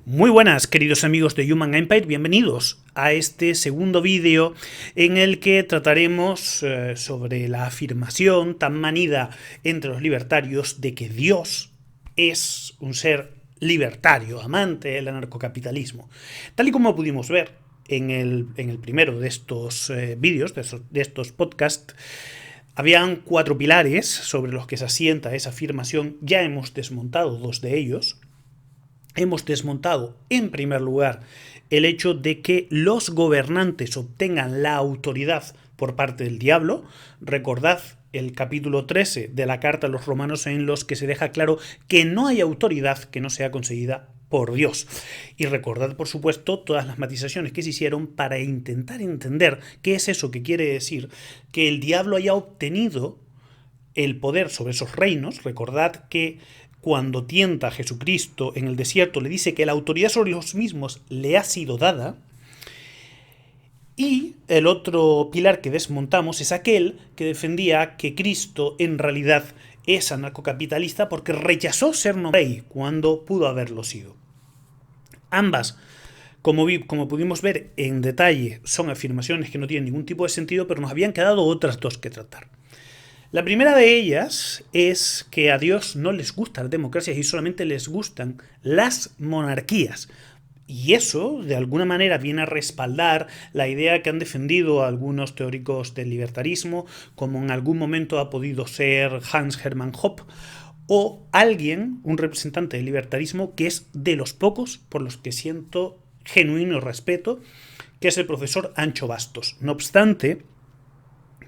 Muy buenas, queridos amigos de Human Empire, bienvenidos a este segundo vídeo en el que trataremos sobre la afirmación tan manida entre los libertarios de que Dios es un ser libertario, amante del anarcocapitalismo. Tal y como pudimos ver en el primero de estos vídeos, de estos podcasts, habían 4 pilares sobre los que se asienta esa afirmación. Ya hemos desmontado 2 de ellos. Hemos desmontado, en primer lugar, el hecho de que los gobernantes obtengan la autoridad por parte del diablo. Recordad el capítulo 13 de la carta a los romanos, en los que se deja claro que no hay autoridad que no sea conseguida por Dios. Y recordad, por supuesto, todas las matizaciones que se hicieron para intentar entender qué es eso que quiere decir que el diablo haya obtenido el poder sobre esos reinos. Recordad que cuando tienta a Jesucristo en el desierto, le dice que la autoridad sobre los mismos le ha sido dada. Y el otro pilar que desmontamos es aquel que defendía que Cristo en realidad es anarcocapitalista porque rechazó ser rey cuando pudo haberlo sido. Ambas, como pudimos ver en detalle, son afirmaciones que no tienen ningún tipo de sentido, pero nos habían quedado otras dos que tratar. La primera de ellas es que a Dios no les gustan las democracias y solamente les gustan las monarquías. Y eso, de alguna manera, viene a respaldar la idea que han defendido algunos teóricos del libertarismo, como en algún momento ha podido ser Hans Hermann Hoppe, o alguien, un representante del libertarismo, que es de los pocos por los que siento genuino respeto, que es el profesor Ancho Bastos. No obstante,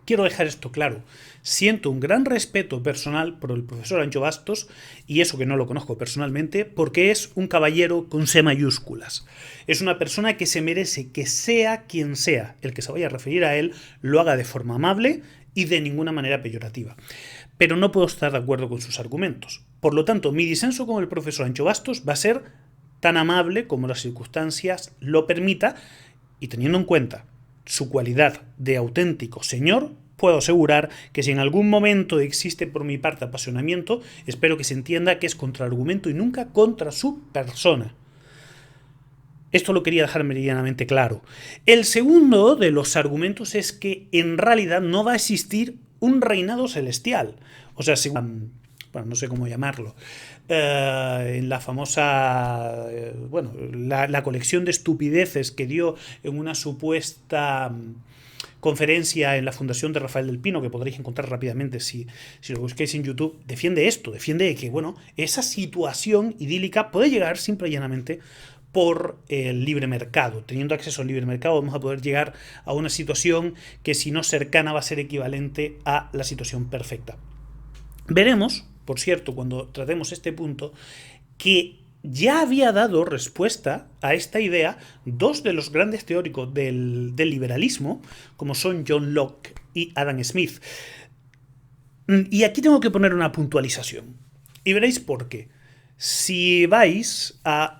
quiero dejar esto claro. Siento un gran respeto personal por el profesor Ancho Bastos, y eso que no lo conozco personalmente, porque es un caballero con C mayúsculas. Es una persona que se merece que sea quien sea el que se vaya a referir a él, lo haga de forma amable y de ninguna manera peyorativa. Pero no puedo estar de acuerdo con sus argumentos. Por lo tanto, mi disenso con el profesor Ancho Bastos va a ser tan amable como las circunstancias lo permita, y teniendo en cuenta su cualidad de auténtico señor, puedo asegurar que si en algún momento existe por mi parte apasionamiento, espero que se entienda que es contra el argumento y nunca contra su persona. Esto lo quería dejar meridianamente claro. El segundo de los argumentos es que en realidad no va a existir un reinado celestial. O sea, según, bueno, no sé cómo llamarlo, en la famosa, la colección de estupideces que dio en una supuesta conferencia en la Fundación de Rafael del Pino, que podréis encontrar rápidamente si lo busquéis en YouTube, defiende esto, defiende que, bueno, esa situación idílica puede llegar simple y llanamente por el libre mercado. Teniendo acceso al libre mercado vamos a poder llegar a una situación que, si no cercana, va a ser equivalente a la situación perfecta. Veremos, por cierto, cuando tratemos este punto, que ya había dado respuesta a esta idea 2 de los grandes teóricos del liberalismo, como son John Locke y Adam Smith. Y aquí tengo que poner una puntualización, y veréis por qué. Si vais a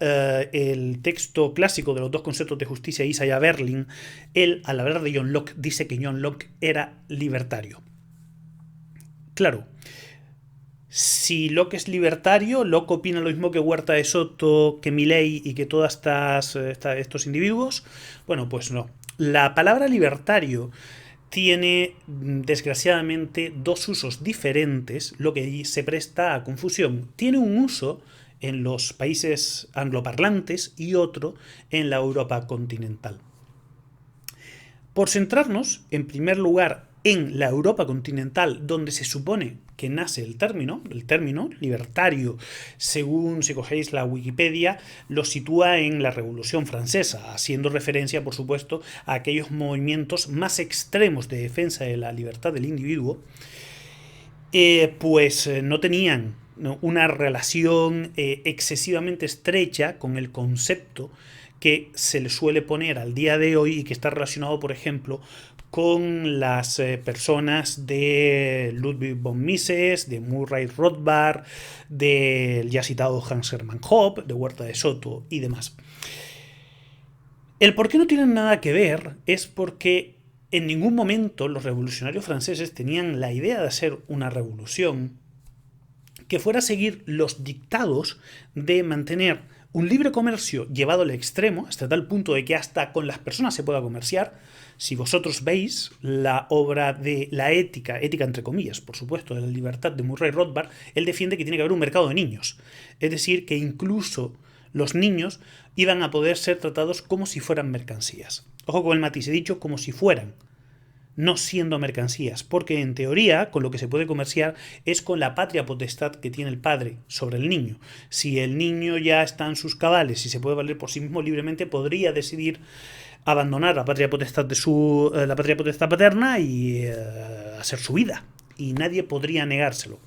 el texto clásico de los 2 conceptos de justicia de Isaiah Berlin, él, al hablar de John Locke, dice que John Locke era libertario. Claro, si Locke es libertario, Locke opina lo mismo que Huerta de Soto, que Milei y que todos estos individuos. Bueno, pues no. La palabra libertario tiene, desgraciadamente, 2 usos diferentes, lo que se presta a confusión. Tiene un uso en los países angloparlantes y otro en la Europa continental. Por centrarnos, en primer lugar, en la Europa continental, donde se supone que nace el término libertario, según si cogéis la Wikipedia, lo sitúa en la Revolución Francesa, haciendo referencia, por supuesto, a aquellos movimientos más extremos de defensa de la libertad del individuo, pues no tenían una relación excesivamente estrecha con el concepto que se le suele poner al día de hoy y que está relacionado, por ejemplo, con las personas de Ludwig von Mises, de Murray Rothbard, del ya citado Hans Hermann Hoppe, de Huerta de Soto y demás. El por qué no tienen nada que ver es porque en ningún momento los revolucionarios franceses tenían la idea de hacer una revolución que fuera a seguir los dictados de mantener Un libre comercio llevado al extremo, hasta tal punto de que hasta con las personas se pueda comerciar. Si vosotros veis la obra de la ética entre comillas, por supuesto, de la libertad de Murray Rothbard, él defiende que tiene que haber un mercado de niños. Es decir, que incluso los niños iban a poder ser tratados como si fueran mercancías. Ojo con el matiz, he dicho como si fueran, no siendo mercancías, porque en teoría con lo que se puede comerciar es con la patria potestad que tiene el padre sobre el niño. Si el niño ya está en sus cabales y se puede valer por sí mismo libremente, podría decidir abandonar la patria potestad de la patria potestad paterna y hacer su vida, y nadie podría negárselo.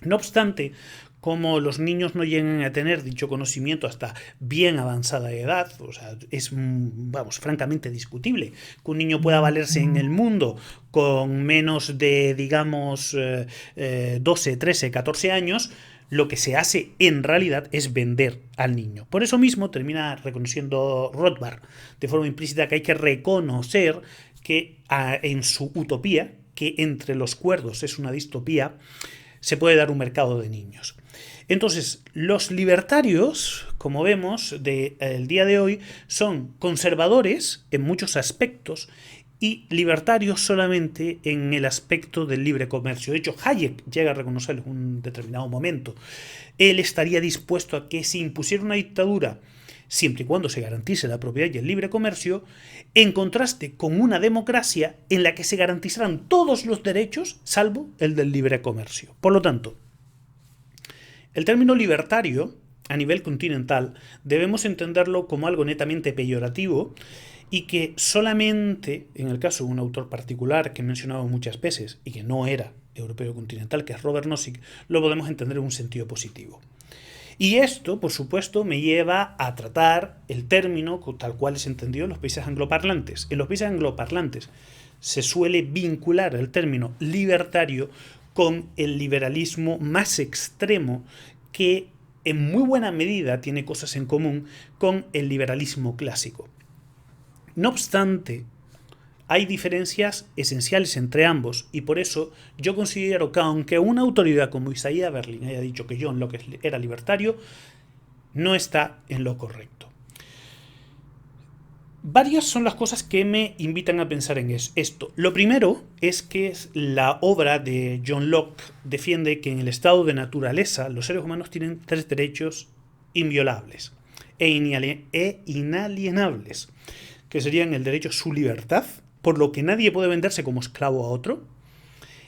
No obstante, como los niños no llegan a tener dicho conocimiento hasta bien avanzada edad, o sea, es, vamos, francamente discutible que un niño pueda valerse en el mundo con menos de, digamos, 12, 13, 14 años, lo que se hace en realidad es vender al niño. Por eso mismo termina reconociendo Rothbard de forma implícita que hay que reconocer que en su utopía, que entre los cuerdos es una distopía, se puede dar un mercado de niños. Entonces, los libertarios, como vemos, del día de hoy, son conservadores en muchos aspectos y libertarios solamente en el aspecto del libre comercio. De hecho, Hayek llega a reconocerlo en un determinado momento. Él estaría dispuesto a que se impusiera una dictadura siempre y cuando se garantice la propiedad y el libre comercio, en contraste con una democracia en la que se garantizaran todos los derechos, salvo el del libre comercio. Por lo tanto, el término libertario, a nivel continental, debemos entenderlo como algo netamente peyorativo y que solamente, en el caso de un autor particular que he mencionado muchas veces y que no era europeo continental, que es Robert Nozick, lo podemos entender en un sentido positivo. Y esto, por supuesto, me lleva a tratar el término tal cual es entendido en los países angloparlantes. En los países angloparlantes se suele vincular el término libertario con el liberalismo más extremo que en muy buena medida tiene cosas en común con el liberalismo clásico. No obstante, hay diferencias esenciales entre ambos y por eso yo considero que aunque una autoridad como Isaiah Berlin haya dicho que John Locke era libertario, no está en lo correcto. Varias son las cosas que me invitan a pensar en esto. Lo primero es que la obra de John Locke defiende que en el estado de naturaleza los seres humanos tienen 3 derechos inviolables e inalienables, que serían el derecho a su libertad, por lo que nadie puede venderse como esclavo a otro,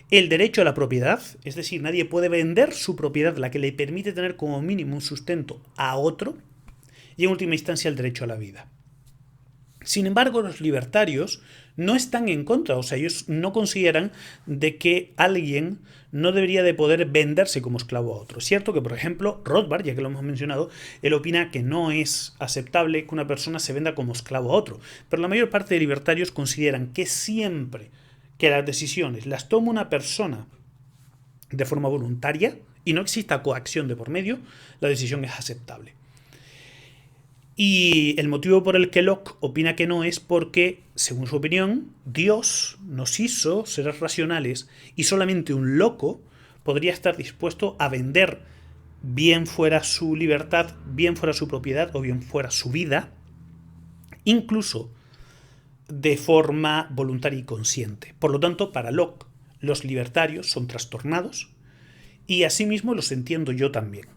el derecho a la propiedad, es decir, nadie puede vender su propiedad, la que le permite tener como mínimo un sustento, a otro, y en última instancia el derecho a la vida. Sin embargo, los libertarios no están en contra, o sea, ellos no consideran de que alguien no debería de poder venderse como esclavo a otro. Es cierto que, por ejemplo, Rothbard, ya que lo hemos mencionado, él opina que no es aceptable que una persona se venda como esclavo a otro, pero la mayor parte de libertarios consideran que siempre que las decisiones las toma una persona de forma voluntaria y no exista coacción de por medio, la decisión es aceptable. Y el motivo por el que Locke opina que no es porque, según su opinión, Dios nos hizo seres racionales y solamente un loco podría estar dispuesto a vender, bien fuera su libertad, bien fuera su propiedad o bien fuera su vida, incluso de forma voluntaria y consciente. Por lo tanto, para Locke, los libertarios son trastornados y asimismo los entiendo yo también.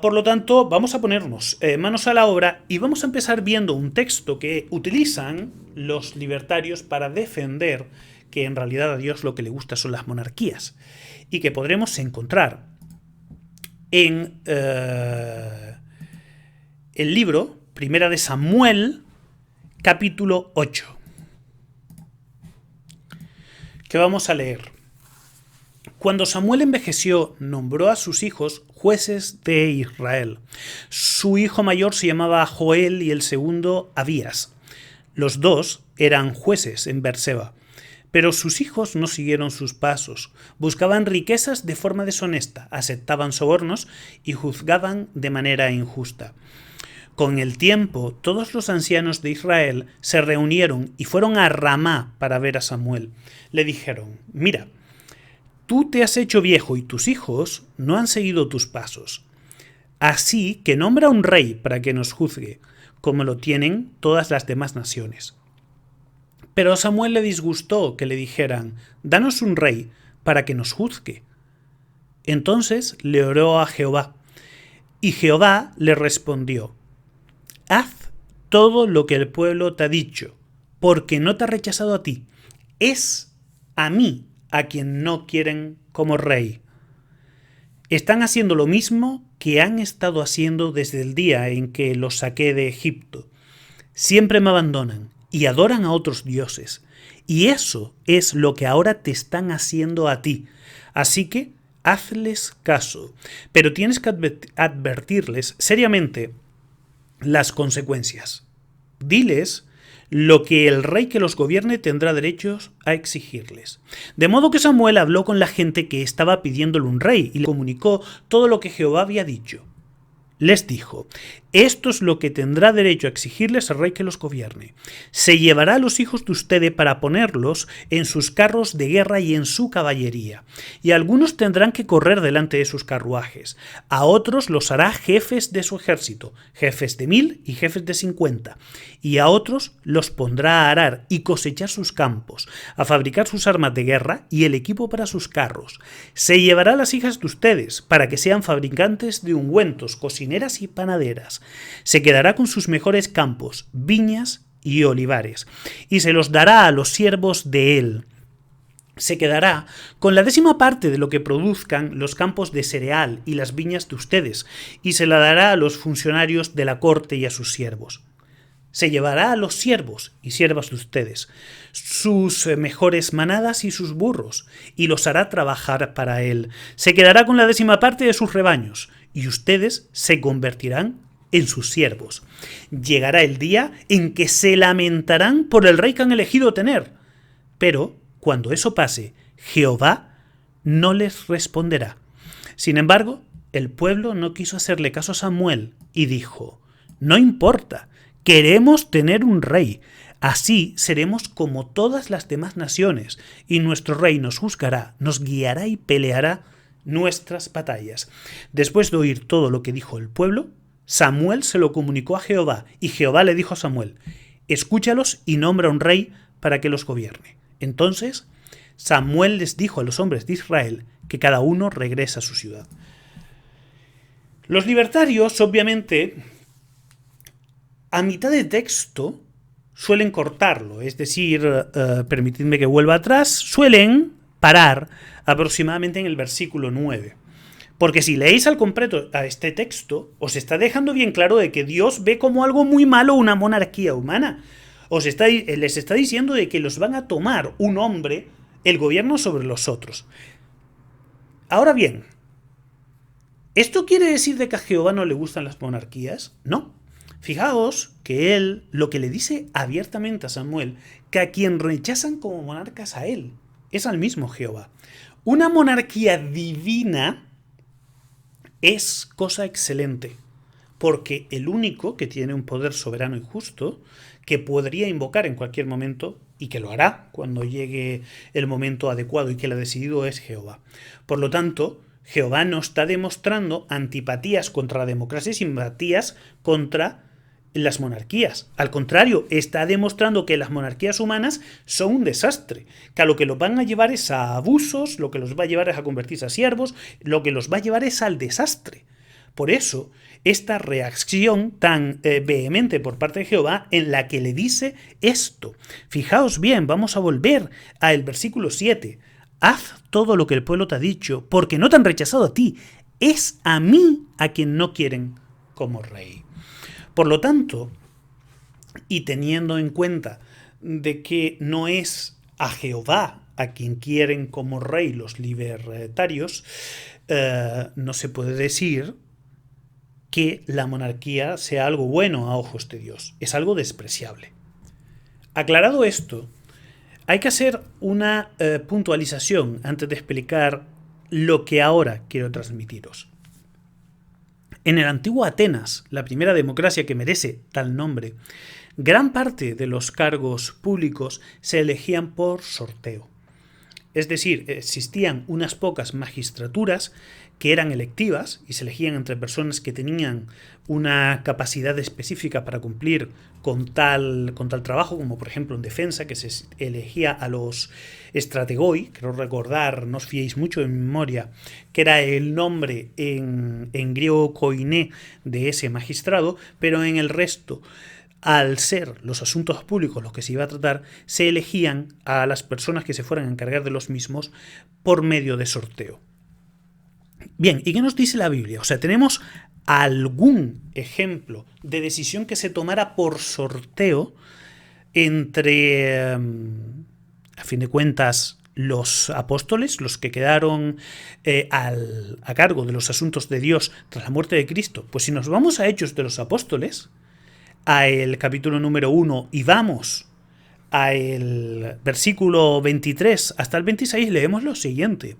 Por lo tanto, vamos a ponernos manos a la obra y vamos a empezar viendo un texto que utilizan los libertarios para defender que en realidad a Dios lo que le gusta son las monarquías y que podremos encontrar en el libro Primera de Samuel, capítulo 8, que vamos a leer. Cuando Samuel envejeció, nombró a sus hijos jueces de Israel. Su hijo mayor se llamaba Joel y el segundo Abías. Los dos eran jueces en Berseba, pero sus hijos no siguieron sus pasos. Buscaban riquezas de forma deshonesta, aceptaban sobornos y juzgaban de manera injusta. Con el tiempo, todos los ancianos de Israel se reunieron y fueron a Ramá para ver a Samuel. Le dijeron: «Mira, tú te has hecho viejo y tus hijos no han seguido tus pasos. Así que nombra un rey para que nos juzgue, como lo tienen todas las demás naciones. Pero a Samuel le disgustó que le dijeran, danos un rey para que nos juzgue. Entonces le oró a Jehová, y Jehová le respondió, haz todo lo que el pueblo te ha dicho, porque no te ha rechazado a ti, es a mí a quien no quieren como rey. Están haciendo lo mismo que han estado haciendo desde el día en que los saqué de Egipto. Siempre me abandonan y adoran a otros dioses. Y eso es lo que ahora te están haciendo a ti. Así que hazles caso. Pero tienes que advertirles seriamente las consecuencias. Diles lo que el rey que los gobierne tendrá derechos a exigirles. De modo que Samuel habló con la gente que estaba pidiéndole un rey y le comunicó todo lo que Jehová había dicho. Les dijo, esto es lo que tendrá derecho a exigirles al rey que los gobierne. Se llevará a los hijos de ustedes para ponerlos en sus carros de guerra y en su caballería, y algunos tendrán que correr delante de sus carruajes. A otros los hará jefes de su ejército, jefes de 1000 y jefes de 50, y a otros los pondrá a arar y cosechar sus campos, a fabricar sus armas de guerra y el equipo para sus carros. Se llevará a las hijas de ustedes para que sean fabricantes de ungüentos, cocineras y panaderas. Se quedará con sus mejores campos, viñas y olivares, y se los dará a los siervos de él. Se quedará con la 10ª parte de lo que produzcan los campos de cereal y las viñas de ustedes, y se la dará a los funcionarios de la corte y a sus siervos. Se llevará a los siervos y siervas de ustedes sus mejores manadas y sus burros, y los hará trabajar para él. Se quedará con la 10ª parte de sus rebaños, y ustedes se convertirán en sus siervos. Llegará el día en que se lamentarán por el rey que han elegido tener. Pero, cuando eso pase, Jehová no les responderá. Sin embargo, el pueblo no quiso hacerle caso a Samuel y dijo, no importa, queremos tener un rey. Así seremos como todas las demás naciones, y nuestro rey nos juzgará, nos guiará y peleará nuestras batallas. Después de oír todo lo que dijo el pueblo, Samuel se lo comunicó a Jehová, y Jehová le dijo a Samuel, escúchalos y nombra un rey para que los gobierne. Entonces Samuel les dijo a los hombres de Israel que cada uno regrese a su ciudad. Los libertarios, obviamente, a mitad de texto suelen cortarlo, es decir, permitidme que vuelva atrás, suelen parar aproximadamente en el versículo 9. Porque si leéis al completo a este texto, os está dejando bien claro de que Dios ve como algo muy malo una monarquía humana. Les está diciendo de que los van a tomar un hombre el gobierno sobre los otros. Ahora bien, ¿esto quiere decir de que a Jehová no le gustan las monarquías? No. Fijaos que él lo que le dice abiertamente a Samuel, que a quien rechazan como monarcas a él, es al mismo Jehová. Una monarquía divina es cosa excelente, porque el único que tiene un poder soberano y justo, que podría invocar en cualquier momento, y que lo hará cuando llegue el momento adecuado y que lo ha decidido, es Jehová. Por lo tanto, Jehová no está demostrando antipatías contra la democracia y simpatías contra las monarquías. Al contrario, está demostrando que las monarquías humanas son un desastre, que a lo que los van a llevar es a abusos, lo que los va a llevar es a convertirse a siervos, lo que los va a llevar es al desastre. Por eso, esta reacción tan vehemente por parte de Jehová en la que le dice esto. Fijaos bien, vamos a volver al versículo 7. Haz todo lo que el pueblo te ha dicho, porque no te han rechazado a ti. Es a mí a quien no quieren como rey. Por lo tanto, y teniendo en cuenta de que no es a Jehová a quien quieren como rey los libertarios, no se puede decir que la monarquía sea algo bueno a ojos de Dios. Es algo despreciable. Aclarado esto, hay que hacer una puntualización antes de explicar lo que ahora quiero transmitiros. En el antiguo Atenas, la primera democracia que merece tal nombre, gran parte de los cargos públicos se elegían por sorteo. Es decir, existían unas pocas magistraturas que eran electivas y se elegían entre personas que tenían una capacidad específica para cumplir con tal trabajo, como por ejemplo en defensa, que se elegía a los strategoi, creo recordar, no os fiéis mucho en memoria, que era el nombre en griego koiné de ese magistrado, pero en el resto, al ser los asuntos públicos los que se iba a tratar, se elegían a las personas que se fueran a encargar de los mismos por medio de sorteo. Bien, ¿y qué nos dice la Biblia? O sea, tenemos algún ejemplo de decisión que se tomara por sorteo entre, a fin de cuentas, los apóstoles, los que quedaron a cargo de los asuntos de Dios tras la muerte de Cristo. Pues si nos vamos a Hechos de los Apóstoles, a el capítulo número 1 y vamos a el versículo 23 hasta el 26, leemos lo siguiente.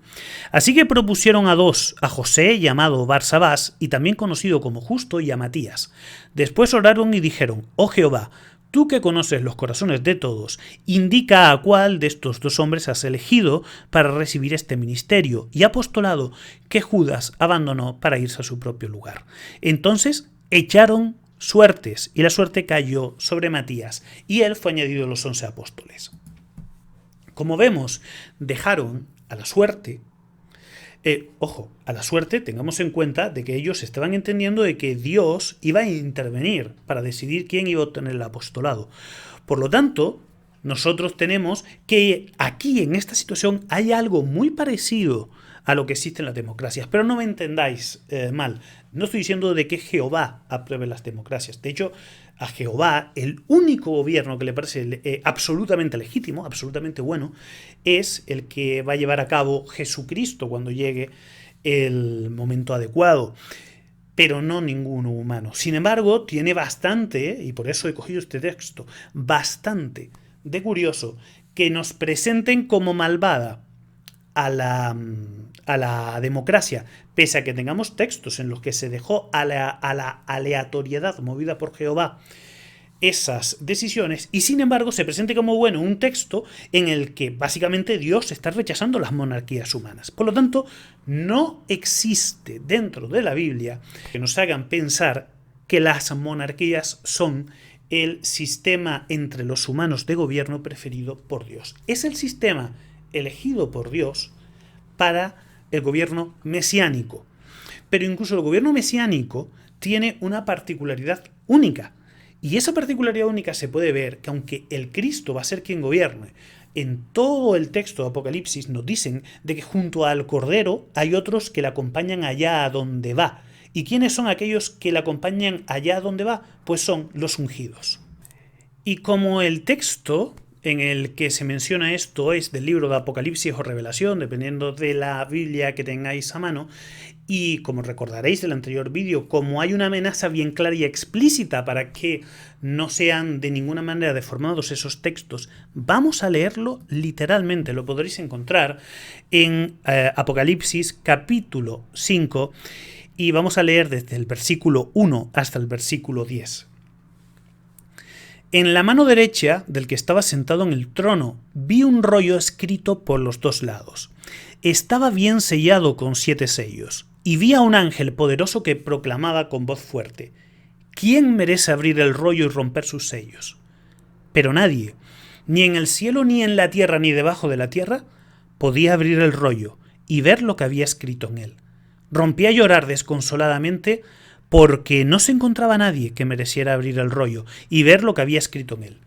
Así que propusieron a dos, a José llamado Barsabás y también conocido como Justo, y a Matías. Después oraron y dijeron: Oh Jehová, tú que conoces los corazones de todos, indica a cuál de estos dos hombres has elegido para recibir este ministerio y apostolado que Judas abandonó para irse a su propio lugar. Entonces echaron suertes, y la suerte cayó sobre Matías, y él fue añadido a los 11 apóstoles. Como vemos, dejaron a la suerte, a la suerte tengamos en cuenta de que ellos estaban entendiendo de que Dios iba a intervenir para decidir quién iba a obtener el apostolado. Por lo tanto, nosotros tenemos que aquí en esta situación hay algo muy parecido a lo que existe en las democracias. Pero no me entendáis mal. No estoy diciendo de que Jehová apruebe las democracias. De hecho, a Jehová, el único gobierno que le parece absolutamente legítimo, absolutamente bueno, es el que va a llevar a cabo Jesucristo cuando llegue el momento adecuado. Pero no ninguno humano. Sin embargo, tiene bastante, y por eso he cogido este texto, bastante de curioso que nos presenten como malvada a la democracia, pese a que tengamos textos en los que se dejó a la aleatoriedad movida por Jehová esas decisiones, y sin embargo se presente como bueno un texto en el que básicamente Dios está rechazando las monarquías humanas. Por lo tanto, no existe dentro de la Biblia que nos hagan pensar que las monarquías son el sistema entre los humanos de gobierno preferido por Dios. Es el sistema elegido por Dios para el gobierno mesiánico. Pero incluso el gobierno mesiánico tiene una particularidad única. Y esa particularidad única se puede ver que aunque el Cristo va a ser quien gobierne, en todo el texto de Apocalipsis nos dicen de que junto al Cordero hay otros que le acompañan allá a donde va. ¿Y quiénes son aquellos que le acompañan allá a donde va? Pues son los ungidos. Y como el texto en el que se menciona esto es del libro de Apocalipsis o Revelación, dependiendo de la Biblia que tengáis a mano, y como recordaréis del anterior vídeo, como hay una amenaza bien clara y explícita para que no sean de ninguna manera deformados esos textos, vamos a leerlo literalmente. Lo podréis encontrar en Apocalipsis capítulo 5 y vamos a leer desde el versículo 1 hasta el versículo 10. En la mano derecha del que estaba sentado en el trono vi un rollo escrito por los dos lados. Estaba bien sellado con 7 sellos, y vi a un ángel poderoso que proclamaba con voz fuerte: ¿Quién merece abrir el rollo y romper sus sellos? Pero nadie, ni en el cielo, ni en la tierra, ni debajo de la tierra, podía abrir el rollo y ver lo que había escrito en él. Rompí a llorar desconsoladamente porque no se encontraba nadie que mereciera abrir el rollo y ver lo que había escrito en él.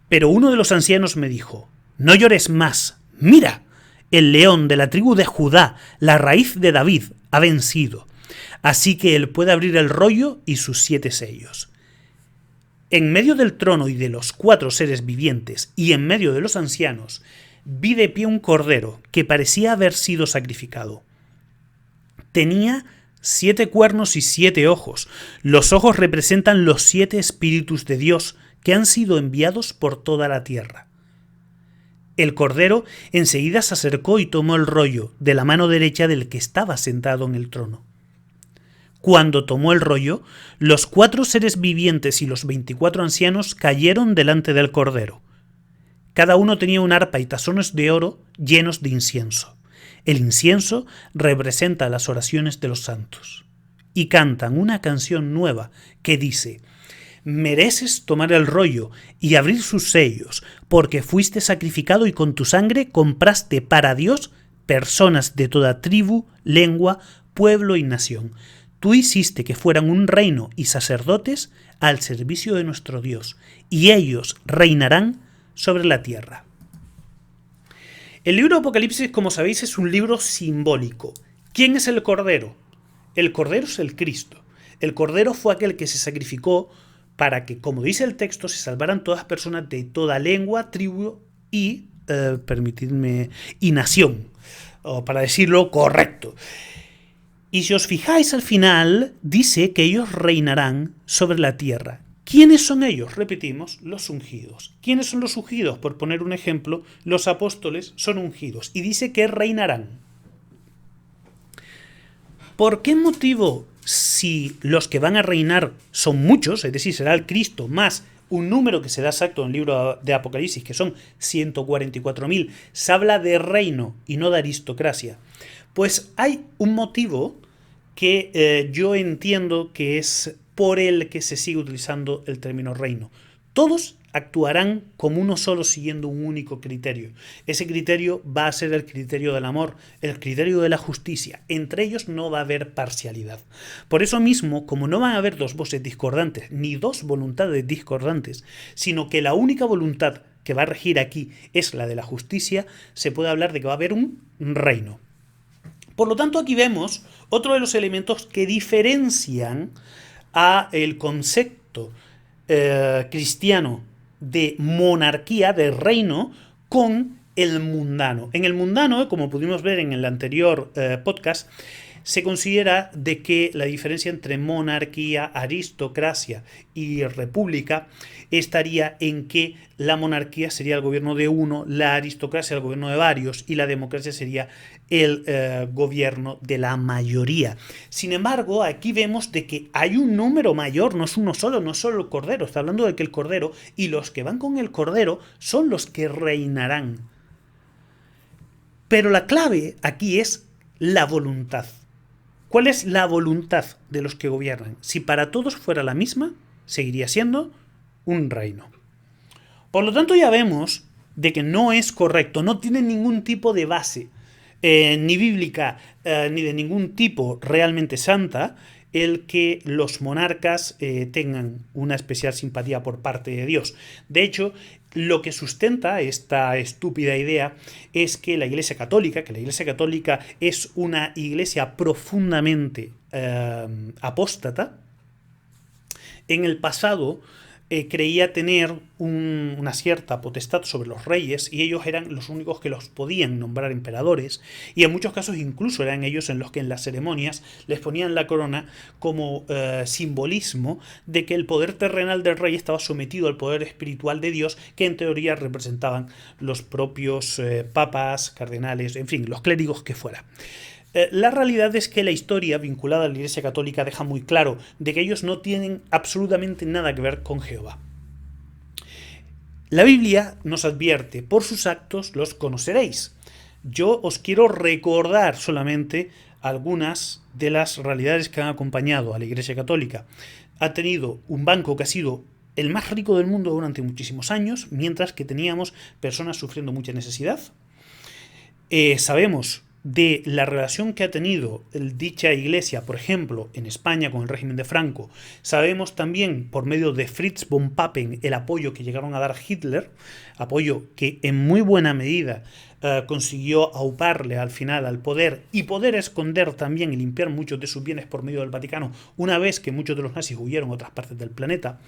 Pero uno de los ancianos me dijo: no llores más, mira, el león de la tribu de Judá, la raíz de David, ha vencido, así que él puede abrir el rollo y sus 7 sellos. En medio del trono y de los 4 seres vivientes y en medio de los ancianos, vi de pie un cordero que parecía haber sido sacrificado. Tenía 7 cuernos y 7 ojos. Los ojos representan los 7 espíritus de Dios que han sido enviados por toda la tierra. El cordero enseguida se acercó y tomó el rollo de la mano derecha del que estaba sentado en el trono. Cuando tomó el rollo, los 4 seres vivientes y los 24 ancianos cayeron delante del cordero. Cada uno tenía un arpa y tazones de oro llenos de incienso. El incienso representa las oraciones de los santos. Y cantan una canción nueva que dice: mereces tomar el rollo y abrir sus sellos, porque fuiste sacrificado y con tu sangre compraste para Dios personas de toda tribu, lengua, pueblo y nación. Tú hiciste que fueran un reino y sacerdotes al servicio de nuestro Dios, y ellos reinarán sobre la tierra. El libro de Apocalipsis, como sabéis, es un libro simbólico. ¿Quién es el Cordero? El Cordero es el Cristo. El Cordero fue aquel que se sacrificó para que, como dice el texto, se salvaran todas las personas de toda lengua, tribu y, y nación, o para decirlo correcto. Y si os fijáis al final, dice que ellos reinarán sobre la tierra. ¿Quiénes son ellos? Repetimos, los ungidos. ¿Quiénes son los ungidos? Por poner un ejemplo, los apóstoles son ungidos. Y dice que reinarán. ¿Por qué motivo, si los que van a reinar son muchos, es decir, será el Cristo más un número que se da exacto en el libro de Apocalipsis, que son 144.000, se habla de reino y no de aristocracia? Pues hay un motivo que yo entiendo que es por el que se sigue utilizando el término reino. Todos actuarán como uno solo siguiendo un único criterio. Ese criterio va a ser el criterio del amor, el criterio de la justicia. Entre ellos no va a haber parcialidad. Por eso mismo, como no van a haber dos voces discordantes, ni dos voluntades discordantes, sino que la única voluntad que va a regir aquí es la de la justicia, se puede hablar de que va a haber un reino. Por lo tanto, aquí vemos otro de los elementos que diferencian a el concepto cristiano de monarquía, de reino, con el mundano. En el mundano, como pudimos ver en el anterior podcast, se considera de que la diferencia entre monarquía, aristocracia y república estaría en que la monarquía sería el gobierno de uno, la aristocracia el gobierno de varios y la democracia sería el gobierno de la mayoría. Sin embargo, aquí vemos de que hay un número mayor, no es uno solo, no es solo el Cordero, está hablando de que el Cordero y los que van con el Cordero son los que reinarán. Pero la clave aquí es la voluntad. ¿Cuál es la voluntad de los que gobiernan? Si para todos fuera la misma, seguiría siendo un reino. Por lo tanto, ya vemos de que no es correcto, no tiene ningún tipo de base, ni bíblica, ni de ningún tipo realmente santa, el que los monarcas tengan una especial simpatía por parte de Dios. De hecho, lo que sustenta esta estúpida idea es que la Iglesia Católica es una iglesia profundamente apóstata. En el pasado creía tener una cierta potestad sobre los reyes y ellos eran los únicos que los podían nombrar emperadores, y en muchos casos incluso eran ellos en los que en las ceremonias les ponían la corona como simbolismo de que el poder terrenal del rey estaba sometido al poder espiritual de Dios, que en teoría representaban los propios papas, cardenales, en fin, los clérigos que fuera. La realidad es que la historia vinculada a la Iglesia Católica deja muy claro de que ellos no tienen absolutamente nada que ver con Jehová. La Biblia nos advierte: por sus actos los conoceréis. Yo os quiero recordar solamente algunas de las realidades que han acompañado a la Iglesia Católica. Ha tenido un banco que ha sido el más rico del mundo durante muchísimos años, mientras que teníamos personas sufriendo mucha necesidad. Sabemos de la relación que ha tenido dicha iglesia, por ejemplo, en España con el régimen de Franco. Sabemos también, por medio de Fritz von Papen, el apoyo que llegaron a dar a Hitler, apoyo que en muy buena medida consiguió auparle al final al poder y poder esconder también y limpiar muchos de sus bienes por medio del Vaticano, una vez que muchos de los nazis huyeron a otras partes del planeta.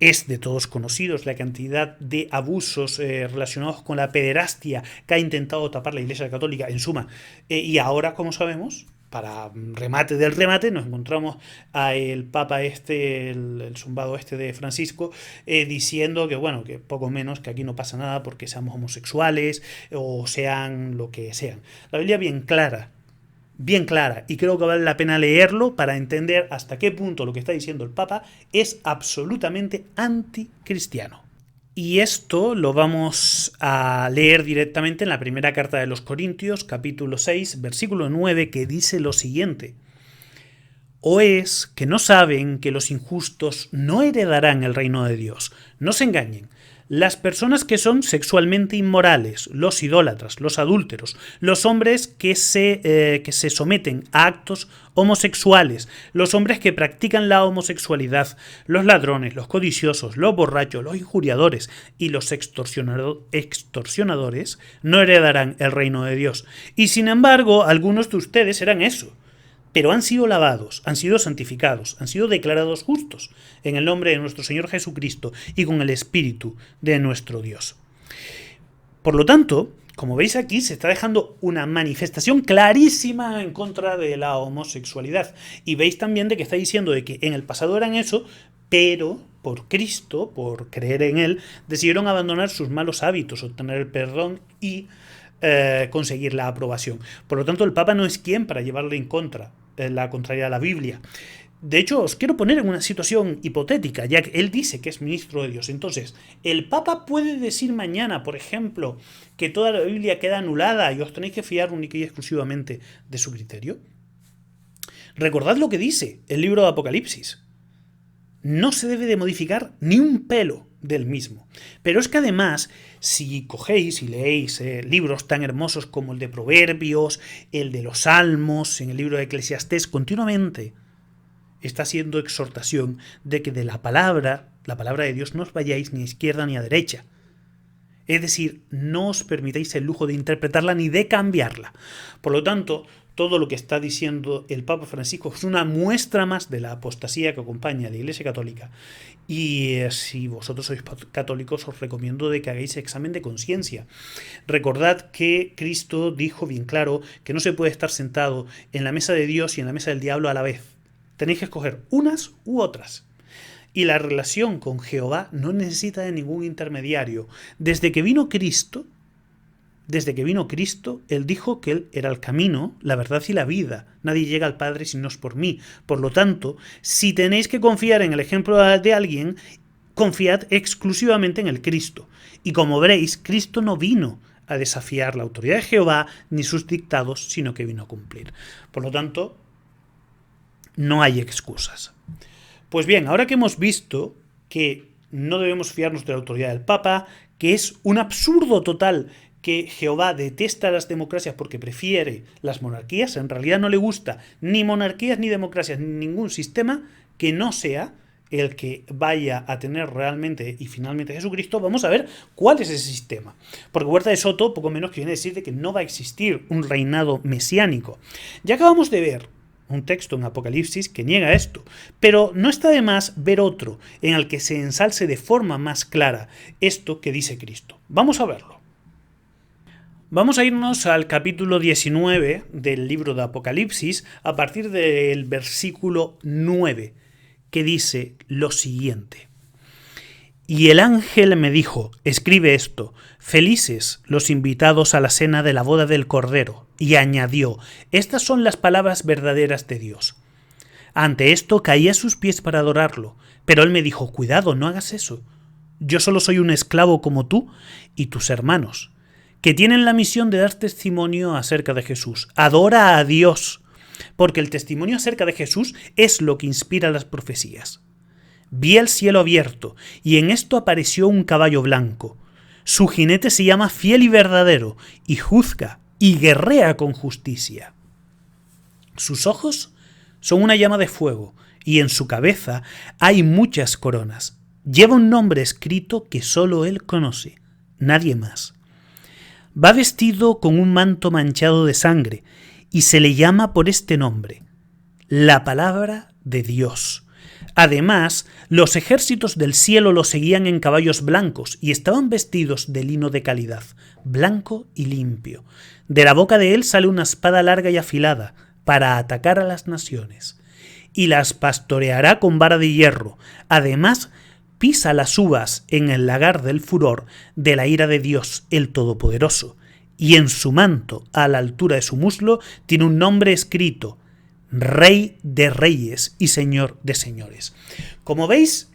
Es de todos conocidos la cantidad de abusos relacionados con la pederastia que ha intentado tapar la Iglesia Católica, en suma. Y ahora, como sabemos, para remate del remate, nos encontramos a el Papa el zumbado de Francisco, diciendo que, bueno, que poco menos, que aquí no pasa nada porque seamos homosexuales o sean lo que sean. La Biblia bien clara, y creo que vale la pena leerlo para entender hasta qué punto lo que está diciendo el Papa es absolutamente anticristiano. Y esto lo vamos a leer directamente en la primera carta de los Corintios, capítulo 6, versículo 9, que dice lo siguiente: ¿O es que no saben que los injustos no heredarán el reino de Dios? No se engañen. Las personas que son sexualmente inmorales, los idólatras, los adúlteros, los hombres que se someten a actos homosexuales, los hombres que practican la homosexualidad, los ladrones, los codiciosos, los borrachos, los injuriadores y los extorsionadores no heredarán el reino de Dios. Y sin embargo, algunos de ustedes eran eso. Pero han sido lavados, han sido santificados, han sido declarados justos en el nombre de nuestro Señor Jesucristo y con el Espíritu de nuestro Dios. Por lo tanto, como veis aquí, se está dejando una manifestación clarísima en contra de la homosexualidad. Y veis también de que está diciendo de que en el pasado eran eso, pero por Cristo, por creer en Él, decidieron abandonar sus malos hábitos, obtener el perdón y conseguir la aprobación. Por lo tanto, el Papa no es quien para llevarle en contra la contraria a la Biblia. De hecho, os quiero poner en una situación hipotética, ya que él dice que es ministro de Dios. Entonces, ¿el Papa puede decir mañana, por ejemplo, que toda la Biblia queda anulada y os tenéis que fiar única y exclusivamente de su criterio? Recordad lo que dice el libro de Apocalipsis. No se debe de modificar ni un pelo del mismo. Pero es que además, si cogéis y leéis libros tan hermosos como el de Proverbios, el de los Salmos, en el libro de Eclesiastés, continuamente está haciendo exhortación de que de la palabra de Dios, no os vayáis ni a izquierda ni a derecha. Es decir, no os permitáis el lujo de interpretarla ni de cambiarla. Por lo tanto, todo lo que está diciendo el Papa Francisco es una muestra más de la apostasía que acompaña a la Iglesia Católica. Y si vosotros sois católicos, os recomiendo de que hagáis examen de conciencia. Recordad que Cristo dijo bien claro que no se puede estar sentado en la mesa de Dios y en la mesa del diablo a la vez. Tenéis que escoger unas u otras. Y la relación con Jehová no necesita de ningún intermediario. Desde que vino Cristo, Él dijo que Él era el camino, la verdad y la vida. Nadie llega al Padre si no es por mí. Por lo tanto, si tenéis que confiar en el ejemplo de alguien, confiad exclusivamente en el Cristo. Y como veréis, Cristo no vino a desafiar la autoridad de Jehová ni sus dictados, sino que vino a cumplir. Por lo tanto, no hay excusas. Pues bien, ahora que hemos visto que no debemos fiarnos de la autoridad del Papa, que es un absurdo total que Jehová detesta las democracias porque prefiere las monarquías, en realidad no le gusta ni monarquías ni democracias, ni ningún sistema que no sea el que vaya a tener realmente y finalmente Jesucristo, vamos a ver cuál es ese sistema. Porque Huerta de Soto poco menos que viene a decir de que no va a existir un reinado mesiánico. Ya acabamos de ver un texto en Apocalipsis que niega esto, pero no está de más ver otro en el que se ensalce de forma más clara esto que dice Cristo. Vamos a verlo. Vamos a irnos al capítulo 19 del libro de Apocalipsis a partir del versículo 9, que dice lo siguiente. Y el ángel me dijo, escribe esto, felices los invitados a la cena de la boda del Cordero. Y añadió, estas son las palabras verdaderas de Dios. Ante esto caí a sus pies para adorarlo, pero él me dijo, cuidado, no hagas eso. Yo solo soy un esclavo como tú y tus hermanos, que tienen la misión de dar testimonio acerca de Jesús. Adora a Dios, porque el testimonio acerca de Jesús es lo que inspira las profecías. Vi el cielo abierto, y en esto apareció un caballo blanco. Su jinete se llama Fiel y Verdadero, y juzga y guerrea con justicia. Sus ojos son una llama de fuego, y en su cabeza hay muchas coronas. Lleva un nombre escrito que solo él conoce, nadie más. Va vestido con un manto manchado de sangre, y se le llama por este nombre, la palabra de Dios. Además, los ejércitos del cielo lo seguían en caballos blancos y estaban vestidos de lino de calidad, blanco y limpio. De la boca de él sale una espada larga y afilada para atacar a las naciones, y las pastoreará con vara de hierro. Además, pisa las uvas en el lagar del furor de la ira de Dios, el Todopoderoso, y en su manto, a la altura de su muslo, tiene un nombre escrito, Rey de Reyes y Señor de Señores. Como veis,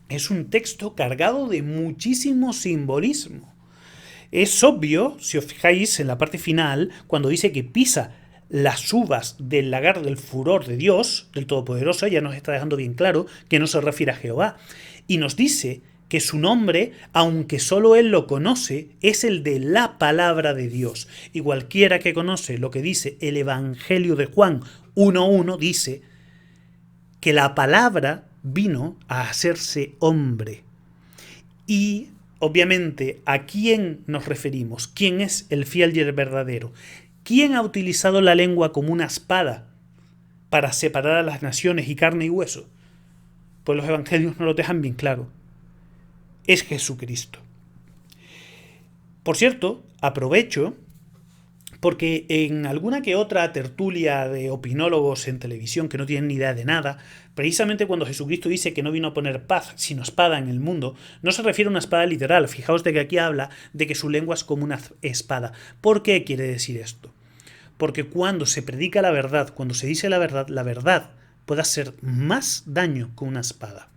es un texto cargado de muchísimo simbolismo. Es obvio, si os fijáis en la parte final, cuando dice que pisa las uvas del lagar del furor de Dios, del Todopoderoso, ya nos está dejando bien claro que no se refiere a Jehová. Y nos dice que su nombre, aunque solo él lo conoce, es el de la palabra de Dios. Y cualquiera que conoce lo que dice el Evangelio de Juan 1.1 dice que la palabra vino a hacerse hombre. Y obviamente, ¿a quién nos referimos? ¿Quién es el fiel y el verdadero? ¿Quién ha utilizado la lengua como una espada para separar a las naciones y carne y hueso? Pues los evangelios nos lo dejan bien claro. Es Jesucristo. Por cierto, aprovecho porque en alguna que otra tertulia de opinólogos en televisión que no tienen ni idea de nada, precisamente cuando Jesucristo dice que no vino a poner paz, sino espada en el mundo, no se refiere a una espada literal. Fijaos de que aquí habla de que su lengua es como una espada. ¿Por qué quiere decir esto? Porque cuando se predica la verdad, cuando se dice la verdad puede hacer más daño que una espada.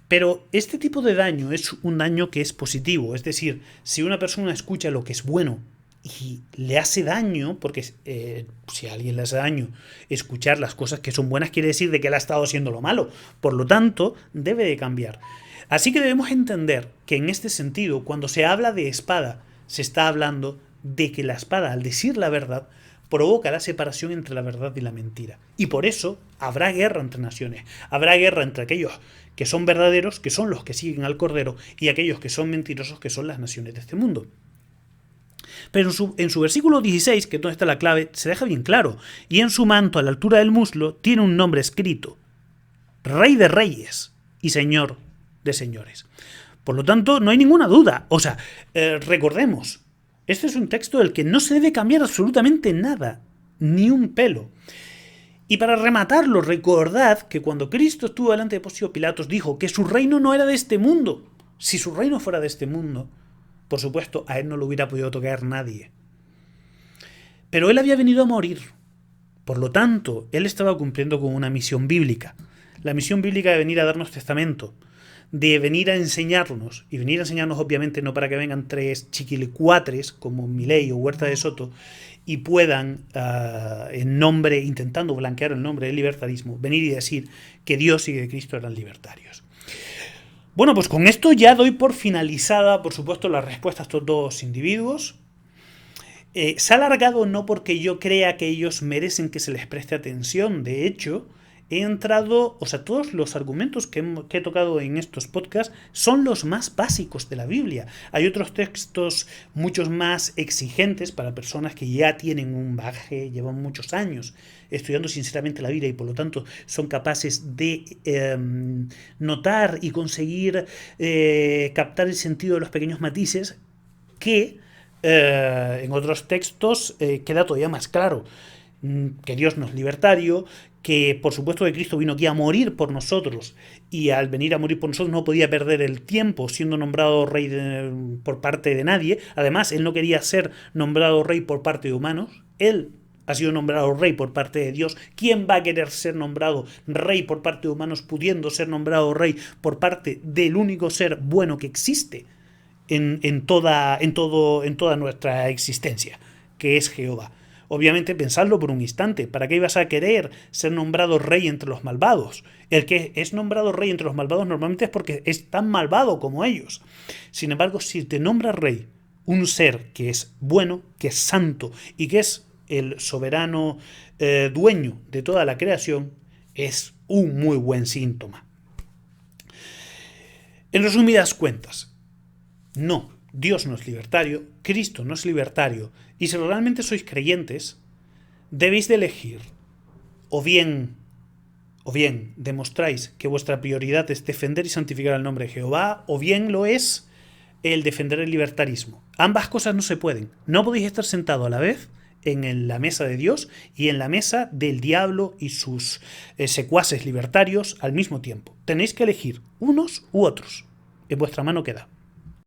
Pero este tipo de daño es un daño que es positivo. Es decir, si una persona escucha lo que es bueno y le hace daño, porque si a alguien le hace daño escuchar las cosas que son buenas, quiere decir de que él ha estado haciendo lo malo. Por lo tanto, debe de cambiar. Así que debemos entender que en este sentido, cuando se habla de espada, se está hablando de que la espada, al decir la verdad, provoca la separación entre la verdad y la mentira. Y por eso habrá guerra entre naciones. Habrá guerra entre aquellos que son verdaderos, que son los que siguen al Cordero, y aquellos que son mentirosos, que son las naciones de este mundo. Pero en su versículo 16, que es donde está la clave, se deja bien claro. Y en su manto, a la altura del muslo, tiene un nombre escrito: Rey de Reyes y Señor de Señores. Por lo tanto, no hay ninguna duda. O sea, recordemos, este es un texto del que no se debe cambiar absolutamente nada, ni un pelo. Y para rematarlo, recordad que cuando Cristo estuvo delante de Poncio Pilatos dijo que su reino no era de este mundo. Si su reino fuera de este mundo, por supuesto, a él no lo hubiera podido tocar nadie. Pero él había venido a morir. Por lo tanto, él estaba cumpliendo con una misión bíblica. La misión bíblica de venir a darnos testamento, de venir a enseñarnos, y venir a enseñarnos obviamente no para que vengan tres chiquilicuatres como Milei o Huerta de Soto y puedan, en nombre, intentando blanquear el nombre del libertarismo, venir y decir que Dios y que Cristo eran libertarios. Bueno, pues con esto ya doy por finalizada, por supuesto, la respuesta a estos dos individuos. Se ha alargado no porque yo crea que ellos merecen que se les preste atención. De hecho, he entrado, o sea, todos los argumentos que he tocado en estos podcasts son los más básicos de la Biblia. Hay otros textos muchos más exigentes para personas que ya tienen un bagaje, llevan muchos años estudiando sinceramente la Biblia y por lo tanto son capaces de notar y conseguir captar el sentido de los pequeños matices que en otros textos queda todavía más claro. Que Dios no es libertario, que por supuesto que Cristo vino aquí a morir por nosotros y al venir a morir por nosotros no podía perder el tiempo siendo nombrado rey por parte de nadie. Además, él no quería ser nombrado rey por parte de humanos. Él ha sido nombrado rey por parte de Dios. ¿Quién va a querer ser nombrado rey por parte de humanos pudiendo ser nombrado rey por parte del único ser bueno que existe en toda nuestra existencia, que es Jehová? Obviamente, pensadlo por un instante. ¿Para qué ibas a querer ser nombrado rey entre los malvados? El que es nombrado rey entre los malvados normalmente es porque es tan malvado como ellos. Sin embargo, si te nombra rey un ser que es bueno, que es santo y que es el soberano dueño de toda la creación, es un muy buen síntoma. En resumidas cuentas, no, Dios no es libertario, Cristo no es libertario, y si realmente sois creyentes, debéis de elegir o bien demostráis que vuestra prioridad es defender y santificar el nombre de Jehová, o bien lo es el defender el libertarismo. Ambas cosas no se pueden. No podéis estar sentado a la vez en la mesa de Dios y en la mesa del diablo y sus secuaces libertarios al mismo tiempo. Tenéis que elegir unos u otros. En vuestra mano queda.